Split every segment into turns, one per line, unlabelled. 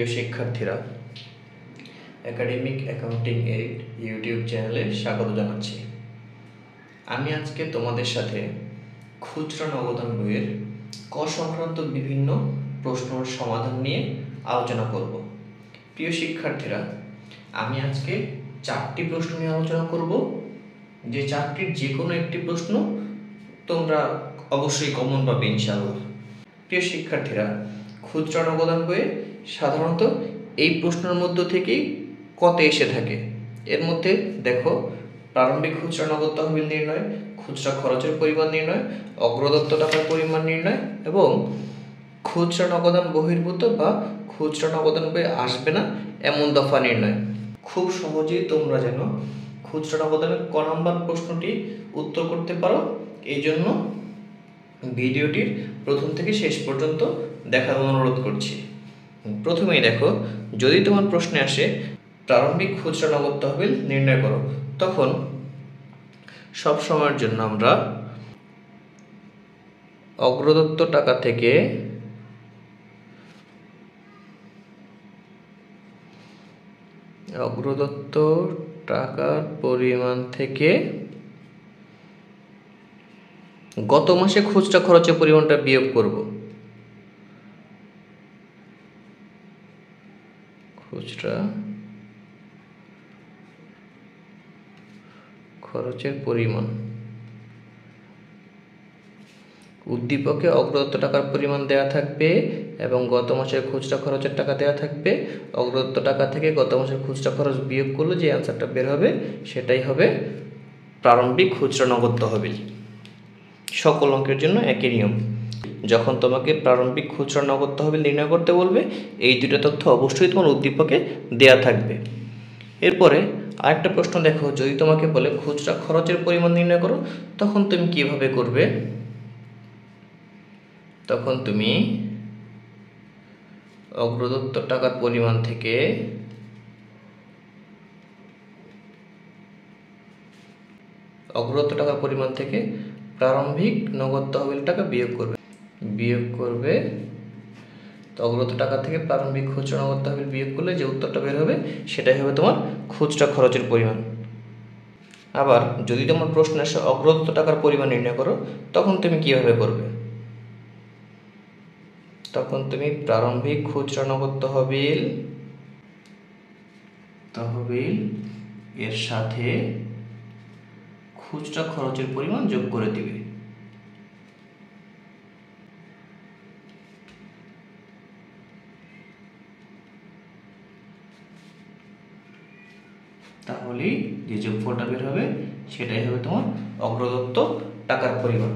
প্রিয় শিক্ষার্থীরা, academic accounting aid YouTube চ্যানেলে স্বাগত জানাচ্ছি। আমি আজকে তোমাদের সাথে খুচরা নগদান বইয়ের ক সংক্রান্ত বিভিন্ন প্রশ্নের সমাধান নিয়ে আলোচনা করব। প্রিয় শিক্ষার্থীরা, আমি আজকে 4টি প্রশ্ন নিয়ে আলোচনা করব, যে 4টির যে কোনো একটি প্রশ্ন তোমরা অবশ্যই কমন পাবে ইনশাআল্লাহ। প্রিয় শিক্ষার্থীরা, খুচরা নগদান বইয়ে সাধারণত এই প্রশ্নের মধ্য থেকেই কতে এসে থাকে। এর মধ্যে দেখো, প্রারম্ভিক খুচরা নগদ তহবিল নির্ণয়, খুচরা খরচের পরিমাণ নির্ণয়, অগ্রদত্ত টাকার পরিমাণ নির্ণয় এবং খুচরা নগদান বহির্ভূত বা খুচরা নগদান বইয়ে আসবে না এমন দফা নির্ণয়। খুব সহজেই তোমরা যেন খুচরা নগদানের ক নম্বর প্রশ্নটি উত্তর করতে পারো, এই জন্য ভিডিওটির প্রথম থেকে শেষ পর্যন্ত দেখার অনুরোধ করছি। প্রথমেই দেখো, যদি তোমার প্রশ্নে আসে প্রারম্ভিক খুচরা নগদ তহবিল নির্ণয় করো, তখন সব সময়ের জন্য আমরা অগ্রদত্ত টাকা থেকে অগ্রদত্ত টাকার পরিমাণ থেকে গত মাসে খুচরা খরচের পরিমাণটা বিয়োগ করব। খুচরা খরচের পরিমাণ, উদ্দীপকে অগ্রদত্ত টাকার পরিমাণ দেয়া থাকবে এবং গত মাসের খুচরা খরচের টাকা দেয়া থাকবে। অগ্রদত্ত টাকা থেকে গত মাসের খুচরা খরচ বিয়োগ করলে যে অ্যান্সারটা বের হবে সেটাই হবে প্রারম্ভিক খুচরা নগদ তহবিল। সকল অঙ্কের জন্য একই নিয়ম। যখন তোমাকে প্রারম্ভিক খুচরা নগদ তহবিল নির্ণয় করতে বলবে, এই দুটো তথ্য অবশ্যই তোমার উদ্দীপকে দেয়া থাকবে। এরপরে আরেকটা প্রশ্ন দেখো, যদি তোমাকে বলে খুচরা খরচের পরিমাণ নির্ণয় করো, তখন তুমি কিভাবে করবে? তখন তুমি অগ্রদত্ত টাকার পরিমাণ থেকে প্রারম্ভিক নগদ তহবিল টাকা বিয়োগ করবে। তো অগ্রদত্ত টাকা থেকে প্রারম্ভিক খুচরা নগদ তহবিল বিয়োগ করলে যে উত্তরটা বের হবে সেটাই হবে তোমার খুচরা খরচের পরিমাণ। আবার যদি তোমার প্রশ্ন আসে অগ্রদত্ত টাকার পরিমাণ নির্ণয় করো, তখন তুমি কিভাবে করবে? তখন তুমি প্রারম্ভিক খুচরা নগদ তহবিল এর সাথে খুচরা খরচের পরিমাণ যোগ করে দিবে। তাহলেই যে যোগফলটা বের হবে সেটাই হবে তোমার অগ্রদত্ত টাকার পরিমাণ।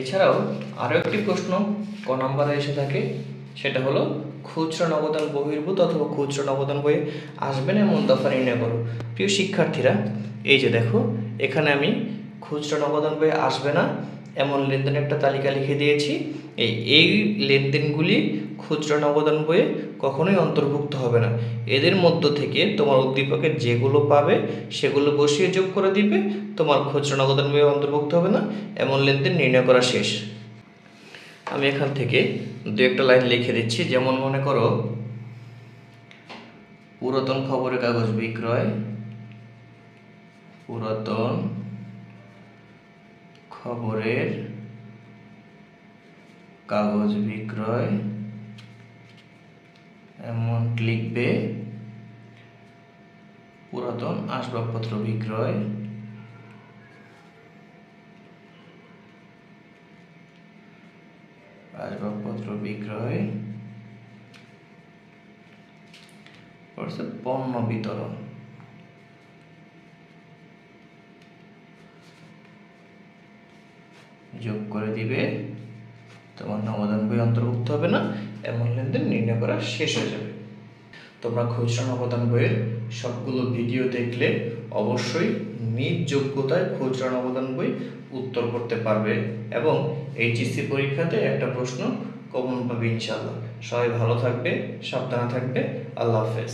এছাড়াও আরও একটি প্রশ্ন ক নম্বরে এসে থাকে, সেটা হলো খুচরা নগদান বহির্ভূত অথবা খুচরা নগদান বইয়ে আসবে না এমন দফা নির্ণয় করো। প্রিয় শিক্ষার্থীরা, এই যে দেখো, এখানে আমি খুচরা নগদান বইয়ে আসবে না এমন লেনদেনের একটা তালিকা লিখে দিয়েছি। এই লেনদেনগুলি খুচরা নগদান বইয়ে কখনোই অন্তর্ভুক্ত হবে না। এদের মধ্য থেকে তোমার উদ্দীপকে যেগুলো পাবে সেগুলো বসিয়ে যোগ করে দিবে। তোমার খুচরা নগদান বইয়ে অন্তর্ভুক্ত হবে না এমন লেনদেন নির্ণয় করা শেষ। আমি এখান থেকে দু একটা লাইন লিখে দিচ্ছি। যেমন মনে করো, পুরাতন খবরের কাগজ বিক্রয়, পুরাতন খবরের কাগজ বিক্রয় অ্যামাউন্ট লিখবে, পুরাতন আসবাবপত্র বিক্রয়, পণ্য বিতরণ। যোগ করে দিবে, তোমার নগদান বই অন্তর্ভুক্ত হবে না এমন লেনদেন নির্ণয় করা শেষ হয়ে যাবে। তোমরা খুচরা নগদান বইয়ের সবগুলো ভিডিও দেখলে অবশ্যই নিজ যোগ্যতায় খুচরা নগদান বই উত্তর করতে পারবে এবং এইচএসসি পরীক্ষাতে একটা প্রশ্ন কমন পাবে ইনশাআল্লাহ। সবাই ভালো থাকবে, সাবধানে থাকবে। আল্লাহ হাফেজ।